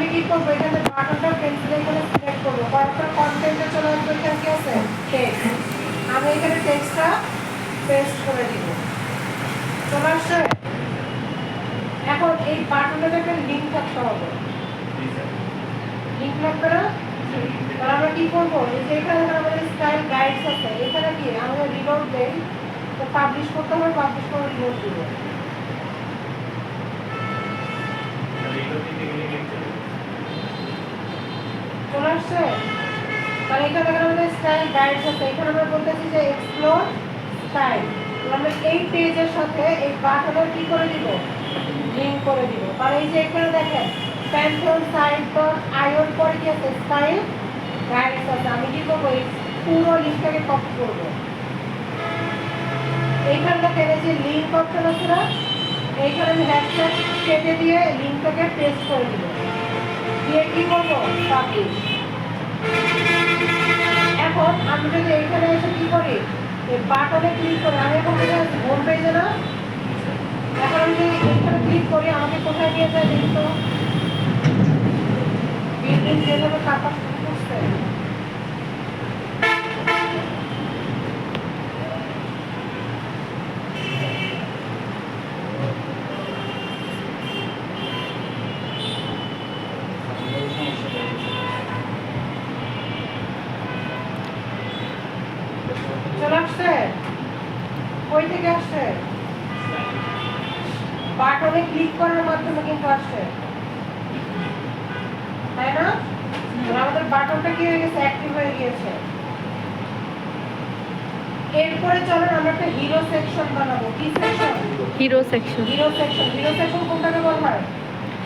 আমি কি করবো এখানে বাটনটা পেন্সিল এখানে সিলেক্ট করবো, করার কন্টেন্টে চলে আসবে, এখানে কি আছে টেক্সট, আমি এখানে টেক্সটটা পেস্ট করে দিব। চলে আসছে। এখন এই বাটনের একটা লিঙ্ক থাকতে হবে, লিঙ্ক লাগবে না? তাহলে আমরা কি করবো, এই যে এখানে আমাদের স্টাইল গাইডস আছে, এখানে কি আমরা রিলোড দেই, তো পাবলিশ করতে হবে, পাবলিশ করে রিলোড দিব। চলে আসছে। তাহলে এখানে আমাদের স্টাইল গাইডস আছে, এখানে আমরা বলতেছি যে এক্সপ্লোর স্টাইল, আমরা এই পেজের সাথে এই বাটনের কি করে দিব, লিংক করে দিব। আর এই যে এখানে দেখেন প্যান্থন সাইট ডট আইওর পরে কি আছে স্টাইল গাইডস আছে, আমি কি করবো এই পুরো লিঙ্কটাকে কপি করবো। এইখানে দেখেন এই যে লিঙ্ক অপশন আছে না, এইখানে আমি হ্যাশট্যাগ কেটে দিয়ে লিঙ্কটাকে পেস্ট করে দিব, দিয়ে কি করবো পাবলিশ। এখন আমি যদি এইখানে এসে কি করি, এই বাটনে ক্লিক করি, আমি এখন হোম পেজে না, এখন আমি যদি এইখানে ক্লিক করি আমাকে কোথায় নিয়ে যায় দেখি তো, বিল্ডিং যেভাবে কাপড় করছে। চলে আসছে, কই থেকে আসছে, বাটনে ক্লিক করার মাধ্যমে কিন্তু আসছে, তাই না? আমাদের বাটনটা কি হয়ে গেছে, অ্যাক্টিভ হয়ে গিয়েছে। এরপরে চলেন আমরা একটা হিরো সেকশন বানাবো। কি section? Hero section. Hero section. Hero section কোনটাকে বলা হয়?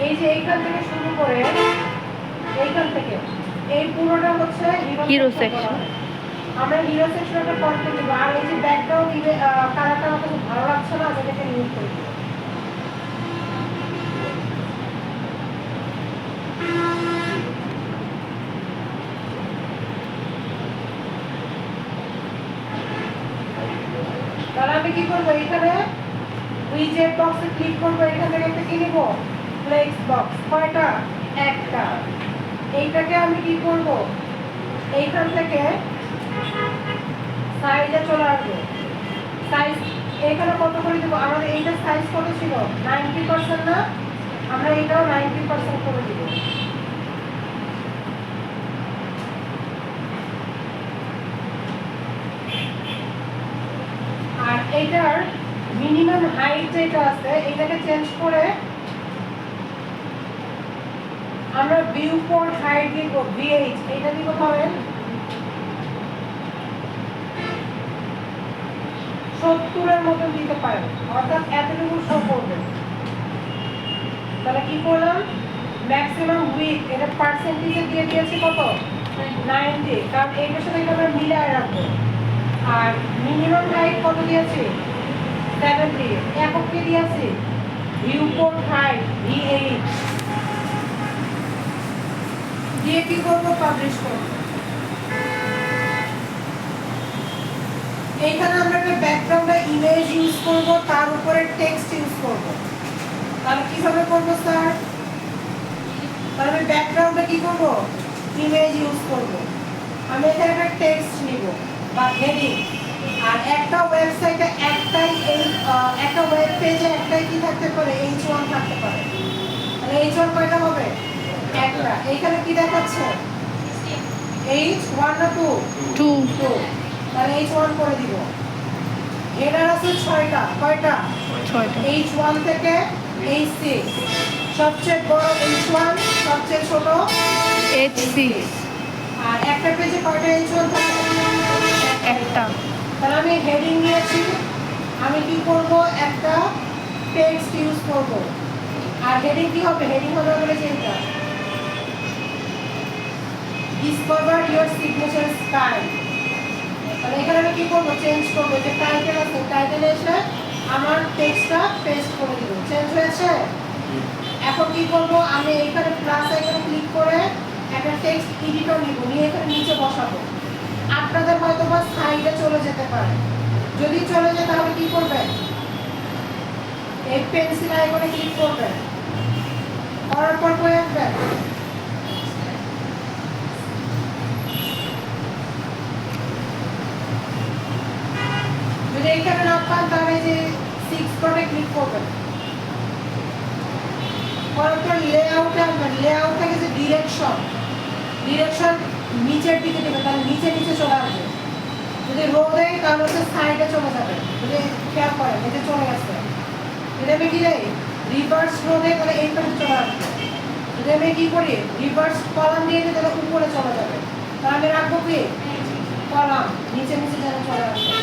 এই যে এইখান থেকে শুরু করে এইখান থেকে এই পুরোটা হচ্ছে হিরো সেকশন। আমরা হিরো সেকশন একটা কন্টেন্ট দেব। আর এই যে ব্যাকগ্রাউন্ড কালারটা আমার কাছে ভালো লাগছে না, আমি এটাকে ইউজ করি। তাহলে আমি কি করবো, এখানে উইজেট বক্সে ক্লিক করবো, এখান থেকে একটা কি নিব, ফ্লেক্স বক্স। কয়টা? একটা। এইটাকে আমি কি করব, এইখান থেকে সাইজে চলে আসবো। সাইজ এখানে কত করে দেবো, আমাদের এইটা সাইজ কত ছিল 90% না, আমরা এটাও 90% করে দিব। আর এইটার মিনিমাম হাইট যেটা আছে এটাকে চেঞ্জ করে আমরা ভিউ পোর্ট হাইট দিব, ভিএইচ এটা দিব পাবেন 70-এর মতো দিতে পারেন, অর্থাৎ এতটুকু শো করবে। তাহলে কি করলাম, ম্যাক্সিমাম উইথ এটা পার্সেন্টেজে দিয়ে দিয়েছি কত 90, কারণ এইটার সাথে এটা আমরা মিলায় রাখবো। আর মিনিমাম হাইট কত দিয়েছি 70, একক কি দিয়েছি ভিউ পোর্ট হাইট ভিএইচ দিয়ে কি করবো, পাবলিশ করবো। এইখানে আমরা একটা ব্যাকগ্রাউন্ডে ইমেজ ইউজ করব, তার উপরে টেক্সট ইউজ করব। তাহলে কিভাবে করব স্যার, তাহলে আমি ব্যাকগ্রাউন্ডে কি করব, ইমেজ ইউজ করব। আমি এখানে একটা টেক্সট নিব বা হেডিং, আর একটা ওয়েবসাইটে একটাই একটা ওয়েব পেজে একটাই কি থাকতে পারে, H1 থাকতে পারে। তাহলে H1 কয়টা হবে, একটা। এইখানে কি দেখাচ্ছে H1 না 2? 2। তাহলে H1 করে দিব। হেডার আছে 6টা, কয়টা 6টা। H1 থেকে H6, সবচেয়ে বড় H1, সবচেয়ে ছোট H6। আর একটা পেজে কয়টা H1 থাকে, একটা। তাহলে আমি হেডিং নিয়েছি, আমি কি করব, একটা টেক্সট ইউজ করব। আর হেডিং কি হবে, হেডিং হবে বলে চিন্তা ডিসকভার ইওর সিগনেচার স্টাইল। তাহলে এখানে আমি কি করবো, চেঞ্জ করবো, যে টাইটেল আছে টাইটেলে এসে আমার টেক্সটটা পেস্ট করে দিব। চেঞ্জ হয়েছে। এখন কি করব, আমি এইখানে প্লাস আইকনে ক্লিক করে একটা টেক্সট এডিটর নিব, নিয়ে এখানে নিচে বসাবো। আপনাদের হয়তো বা সাইডে চলে যেতে পারে, যদি চলে যায় তাহলে কি করবেন, এই পেন্সিল আইকনে ক্লিক করবেন, করার পর কই আসবেন এখানে না পান তাহলে এই যে 6 ডটে ক্লিক করবেন। পরে লেআউটে আসবেন, লেআউট থেকে যে ডিরেকশন নিচের দিকে দেবেন, তাহলে নিচে নিচে চলে আসবে। যদি রো দেয় তাহলে হচ্ছে সাইডে চলে যাবে, যদি খেয়াল করেন এতে চলে আসবে। যদি আমি কি দেয় রিভার্স রো দেয় তাহলে এই পাশে চলে আসবে। যদি আমি কি করি রিভার্স কলাম দিয়ে দিই তাহলে উপরে চলে যাবে। তাহলে আমি রাখবো কি কলাম নিচে নিচে যেন চলে আসবে।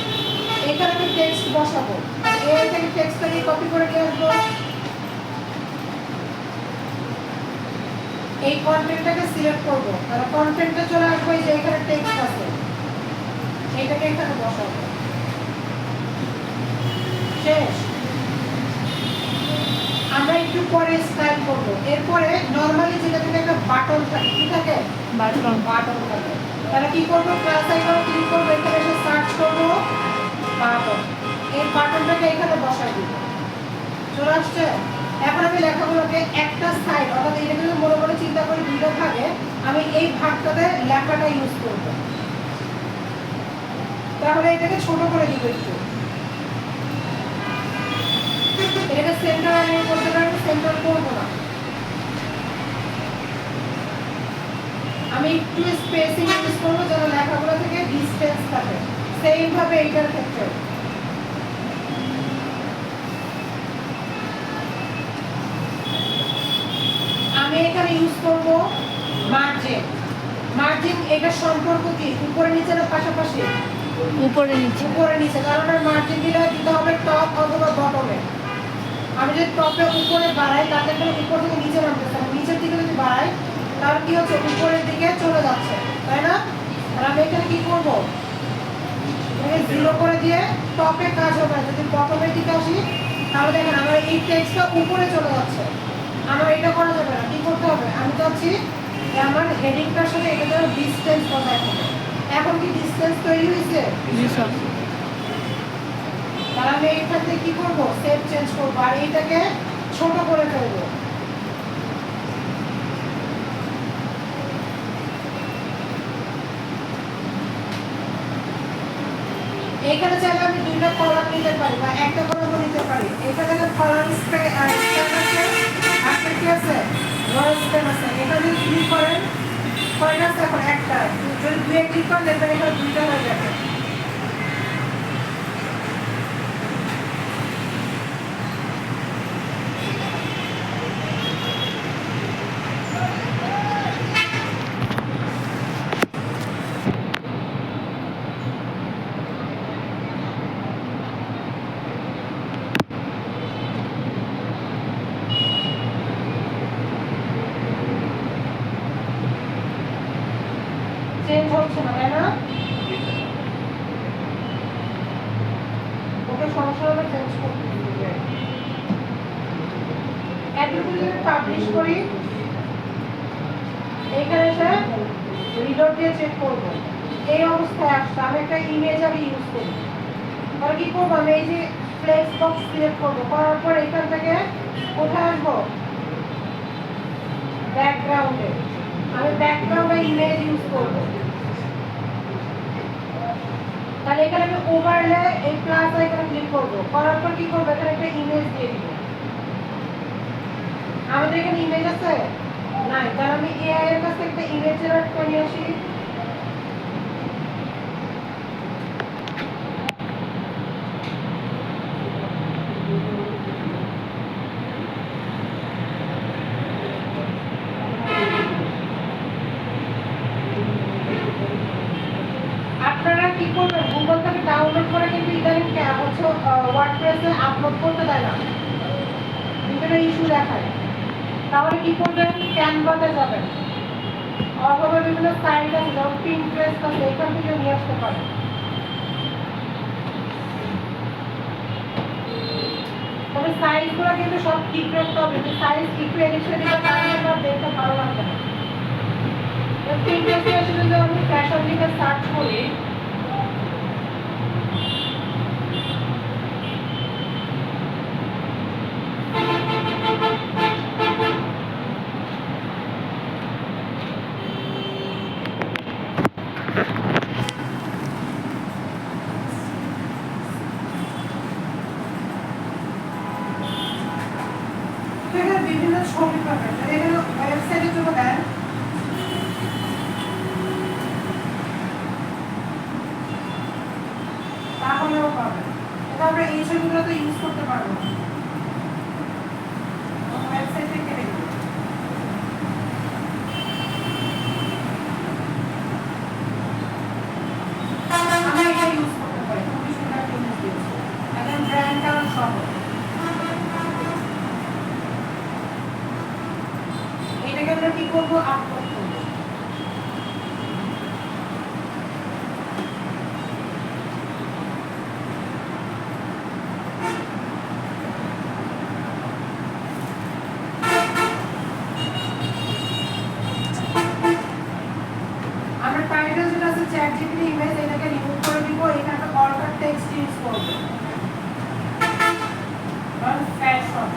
এখানে আমি টেক্সট বসাবো, এই থেকে টেক্সটটাকে কপি করে নিয়ে আসবো, এই কন্টেন্টটাকে সিলেক্ট করব, তাহলে কন্টেন্টে চলে আসবো, এই যে এখানে টেক্সট আছে এটাকে এখানে বসাবো। শেষ। আমরা একটু পরে স্টাইল করব। এরপরে নরমালি যেটা থেকে একটা বাটন থাকে, কি থাকে বাটন থাকে, তাহলে কি করব প্লাস আইকনে ক্লিক করব, এখানে এসে সার্চ করব বাটন, এই বাটনটাকে এখানে বসাই দিব। চলে আসছে। এখন আমি লেখাগুলোকে একটা সাইড, অর্থাৎ এটাকে যদি মনে মনে চিন্তা করি দুটো ভাগে, আমি এই ভাগটাতে লেখাটা ইউজ করব। তাহলে এটাকে ছোট করে দিব একটু, এটাকে সেন্টার অ্যালাইন করতে পারি, সেন্টার করব না। আমি একটু স্পেসিং ইউজ করব যেন লেখাগুলো থেকে ডিসটেন্স থাকে। সেম ভাবে এইটার ক্ষেত্রে আমি এখানে ইউজ করব মার্জিন। মার্জিন এটা সম্পর্ক কি উপরে নিচে না পাশাপাশি? উপরে নিচে। উপরে নিচে, কারণ মার্জিন দিতে হবে টপ অথবা বটমে। আমি যদি টপে উপরে বাড়াই তাহলে কিন্তু উপর থেকে নিচে নামতেছে, নিচের দিকে যদি বাড়াই তাহলে কি হচ্ছে উপরের দিকে চলে যাচ্ছে, তাই না? আর আমি এখানে কি করব জিরো করে দিয়ে টপে কাজ হবে। যদি বটমের দিকে আসি তাহলে দেখেন আমার এই টেক্সটটা উপরে চলে যাচ্ছে। আমার এটা করা যাবে না, কি করতে হবে আমি চাচ্ছি যে আমার হেডিংটার সাথে এটা যেন ডিসটেন্স বজায় থাকে। এখন কি ডিসটেন্স তৈরি হয়েছে? তাহলে আমি এখান থেকে কি করবো সেভ চেঞ্জ করবো আর এইটাকে ছোট করে ফেলবো। এখানে চাইলে আমি দুইটা কলাম নিতে পারি বা একটা কলামও নিতে পারি। এখানে কলাম স্প্যান আছে, একটা কি আছে রো স্প্যান আছে। এখানে যদি ক্লিক করেন কয়টা আছে? এখন একটা। যদি দুয়ে ক্লিক করেন দেখবেন এখানে দুইটা হয়ে যাবে। চেঞ্জ হচ্ছে না, তাই না? ওকে সমস্যা হলে চেঞ্জ করতে হবে। এতটুকু যদি পাবলিশ করি এখানে এসে রিডার দিয়ে চেক করবো এই অবস্থায় আসছে। আমি একটা ইমেজ আমি ইউজ করবো, তাহলে কি করবো আমি এই যে ফ্লেক্স বক্স সিলেক্ট করবো, করার পর এখান থেকে কোথায় আসবো ব্যাকগ্রাউন্ডে। আমি ব্যাকগ্রাউন্ডে ইমেজ ইউজ করবো। তাহলে এখানে আমি ওভারলে এই প্লাস আইকনে ক্লিক করব, করার পর কি করব এখানে একটা ইমেজ দিয়ে দিব। আমাদের এখানে ইমেজ আছে নাই, তাহলে আমি এআই এর কাছে একটা ইমেজ জেনারেট করে নিয়ে আসি। আপনারা কি করবেন গুগল থেকে ডাউনলোড করে কিন্তু ইদানিং হচ্ছে ওয়ার্ডপ্রেসে আপলোড করতে দেয় না, বিভিন্ন ইস্যু দেখায়। তাহলে কি করবেন ক্যানভাতে যাবেন অথবা বিভিন্ন সাইট আছে যেমন পিন্টারেস্ট আছে, এখান থেকে নিয়ে আসতে পারেন। তবে সাইজগুলো কিন্তু সব ঠিক রাখতে হবে, যে সাইজ একটু এদিক সেদিক তাহলে আমার দেখতে ভালো লাগবে না। পিন্টারেস্টে এসে যদি আমি ফ্যাশন দিকে সার্চ করি বিভিন্ন ছবি পাবেন এখানে ওয়েবসাইটে চলে দেন তাহলেও পাবেন এটা আমরা এই ছবিগুলো তো ইউজ করতে পারবো ওয়েবসাইট থেকে দেখব আমরা এটা ইউজ করতে পারি খুবই সুন্দর জিনিস দিয়েছে এখন ব্র্যান্ড কালার সহ এটাকে আমরা কি করবো আপলোড করবো আমরা টাইটেল যেটা আছে চ্যাট জিপিটি ইমেজ এটাকে রিমুভ করে দিব এখানে অল্টার টেক্সট ইউজ করব আর ফ্যাশন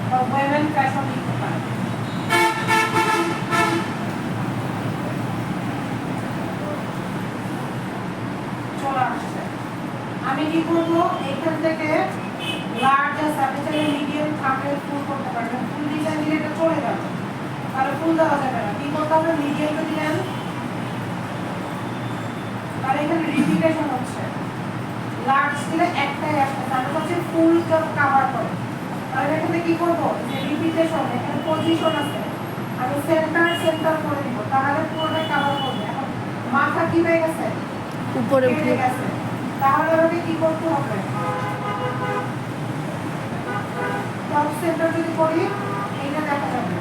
বা ওয়েমেন ফ্যাশন লিখতে পারি চলে আসছে আমি কি করব এখান থেকে লার্জ আছে আপনি চাইলে মিডিয়াম থাম্বনেল ফুল করতে পারবেন ফুল ডিজাইন দিলে এটা চলে যাবে তাহলে ফুল দেওয়া যাবে না কি করতে হবে মিডিয়ামে দিলেন আর এখানে রিপিটেশন হচ্ছে লার্জ দিলে একটাই আসবে তাহলে হচ্ছে ফুল কভার করে তাহলে এখানে কি করব যে রিপিটেশন এখানে পজিশন আছে আমি সেন্টার করে দিব তাহলে পুরোটা কভার করবে এখন মাথা কি হয়ে গেছে উপরে উঠে গেছে তাহলে আমাকে কি করতে হবে টপ সেন্টার যদি করি এইটা দেখা যাবে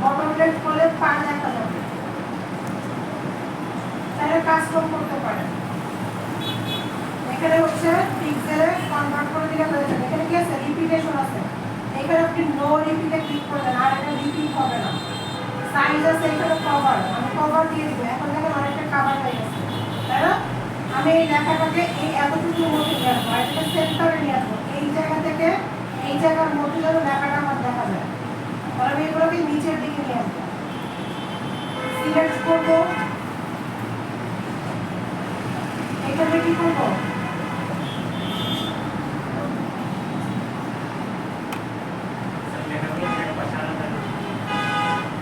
বটম লেফট করলে পা দেখা যাবে তাহলে কাস্টম করতে পারেন এখানে হচ্ছে পিক্সেলে কনভার্ট করে দিলে হয়ে যাবে এখানে কি আছে রিপিটেশন আছে এখানে আপনি নো রিপিটে ক্লিক করবেন আর এটা রিপিট হবে না সাইজ আছে এখানে কভার আমি কভার দিয়ে দিব এখন দেখেন অনেকটা কভার হয়ে গেছে তাই না আমি এই লেখাটাকে এই এতটুকুর মধ্যে নিয়ে আসবো আর এটাকে সেন্টারে নিয়ে আসবো এই জায়গা থেকে এই জায়গার মধ্যে যেন লেখাটা আমার দেখা যায় তাহলে আমি এগুলোকে নিচের দিকে নিয়ে আসবো সিলেক্ট করবো এখানে কি করবো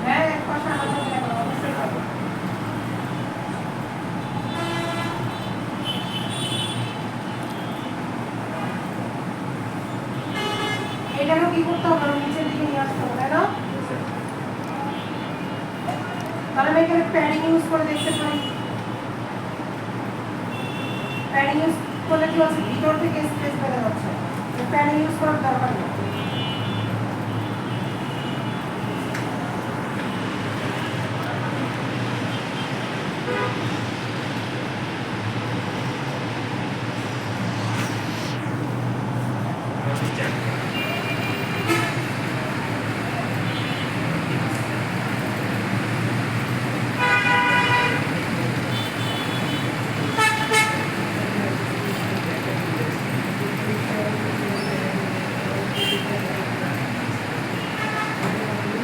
হ্যাঁ এক পাশে আলাদা লেখা অবশ্যই পাবো এটাকেও কি করতে হবে নিচের দিকে নিয়ে আসতে হবে তাই না তাহলে আমি এখানে প্যাডিং ইউজ করে দেখতে পারি প্যাডিং ইউজ করলে কি হচ্ছে ভিতর থেকে স্পেস বেড়ে যাচ্ছে প্যাডিং ইউজ করার দরকার নেই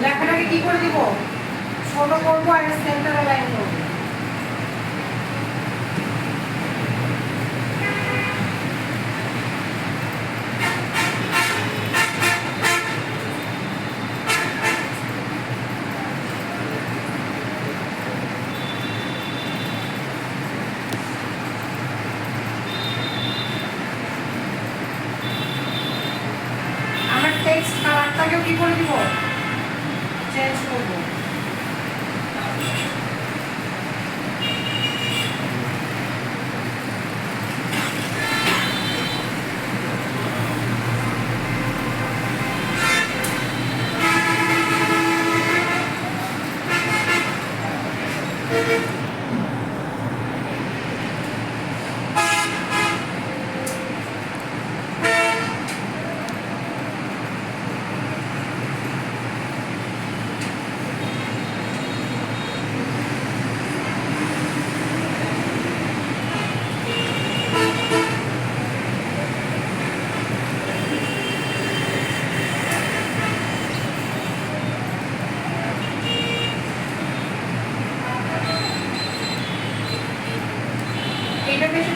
লেখাটাকে কি করে দিব ছোট করবো আর সেন্টারে লাইন করবো আমরা টেক্সট কালারটাকেও কি করে দিব চেঞ্জ করবো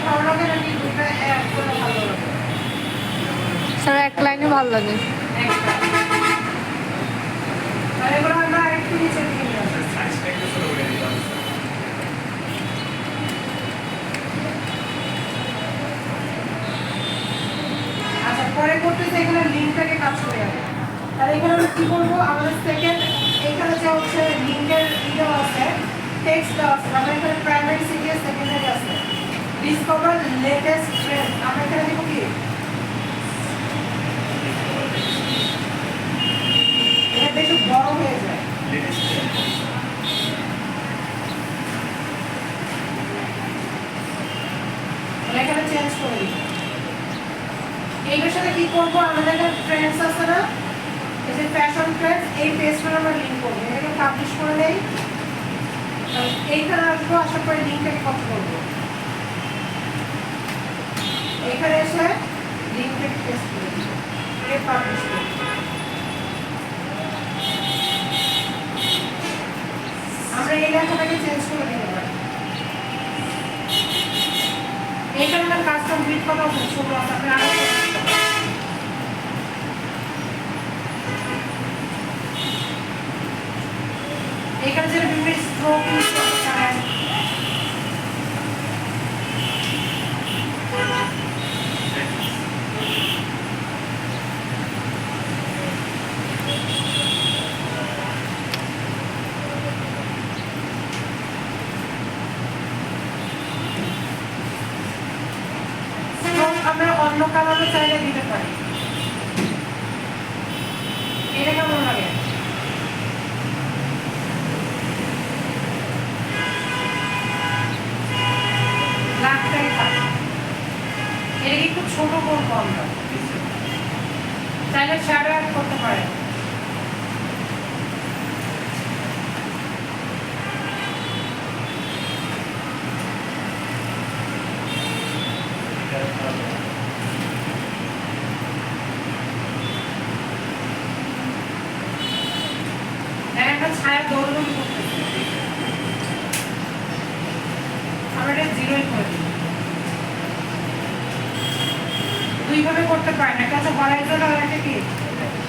ভালো লাগে নাকি দুটো এক করে ভালো লাগে? স্যার এক লাইনে ভালো লাগে। একটা। আর এগুলো আমরা আরেকটু নিচে দিকে নিয়ে আসবো। আচ্ছা, পরে করতেছে এখানে লিঙ্কটাকে কাজ করে যাবে। তাহলে এখানে আমরা কি করবো, আমাদের সেকেন্ড এখানে যে হচ্ছে লিঙ্কের ইয়ে আছে, টেক্সট দেওয়া আছে, আমরা এখানে প্রাইমারি সিরিয়াস সেকেন্ডারি আছে, ডিসকভার লেটেস্ট ট্রেন্ড, আমরা এখানে দিব কি, এটা বেশি বড় হয়ে যায়। তাহলে এখানে চেঞ্জ করে দিই। এইটার সাথে কি করবো, আমাদের এখানে ট্রেন্ডস আছে না, এই যে ফ্যাশন ট্রেন্ডস, এই পেজটা আমরা লিংক করবো, এটাকে পাবলিশ করে নেই। এইখানে আসবো, আসার পরে লিঙ্কটাকে কপি করবো, এখানে এসে লিঙ্কটাকে পেস্ট করে দিব, এটা পাবলিশ করবো। আমরা এই লেখাটাকে চেঞ্জ করে দিতে পারি। এইখানে না কাজ কমপ্লিট করা হচ্ছে, ছোট আছে, আপনি আরো এখানে যেটা বিভিন্ন স্ট্রোক ইউজ করতে পারেন। স্ট্রোক আমরা অন্য কালারে চাইলে দিতে পারি। এটা কেমন লাগে? ব্ল্যাকটাই থাকে। এটাকে একটু ছোট করবো আমরা, চাইলে শ্যাডো অ্যাড করতে পারেন। একটা ছায়া দৌড়দৌড়ি করতেছে, আমরা এটা জিরোই করে দিই। দুইভাবে করতে পারেন, একটা হচ্ছে হরাইজন্টাল আর একটা কি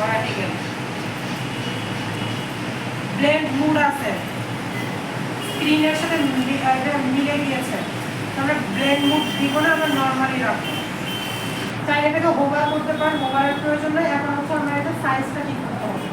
ভার্টিক্যাল। ব্লেন্ড মুড আছে, স্ক্রিনের সাথে মিলে গিয়েছে, আমরা ব্লেন্ড মুড দিব না, আমরা নর্মালি রাখবো। চাইলে এটাকে হোভার করতে পারেন, হোভারের প্রয়োজন নেই। এখন হচ্ছে আমরা এটা সাইজটা ঠিক করতে হবে।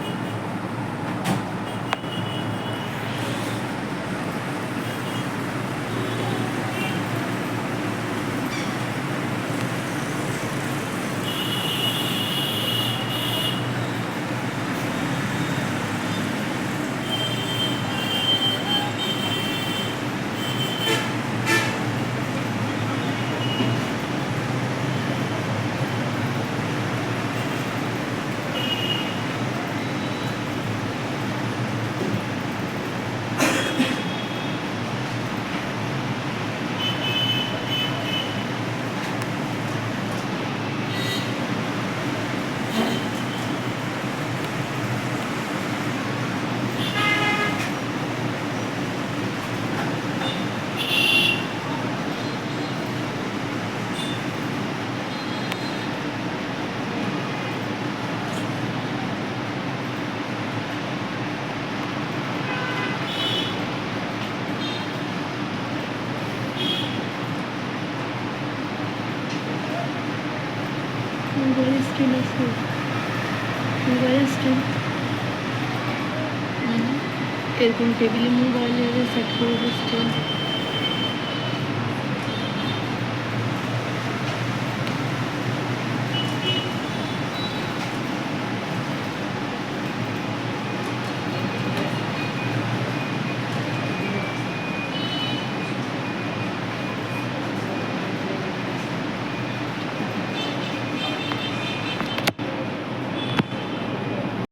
মোবাইলের স্ক্রিন আছে, মোবাইলের স্ক্রিন এরকম টেবিলে মোবাইলের সেট করে স্ক্রিন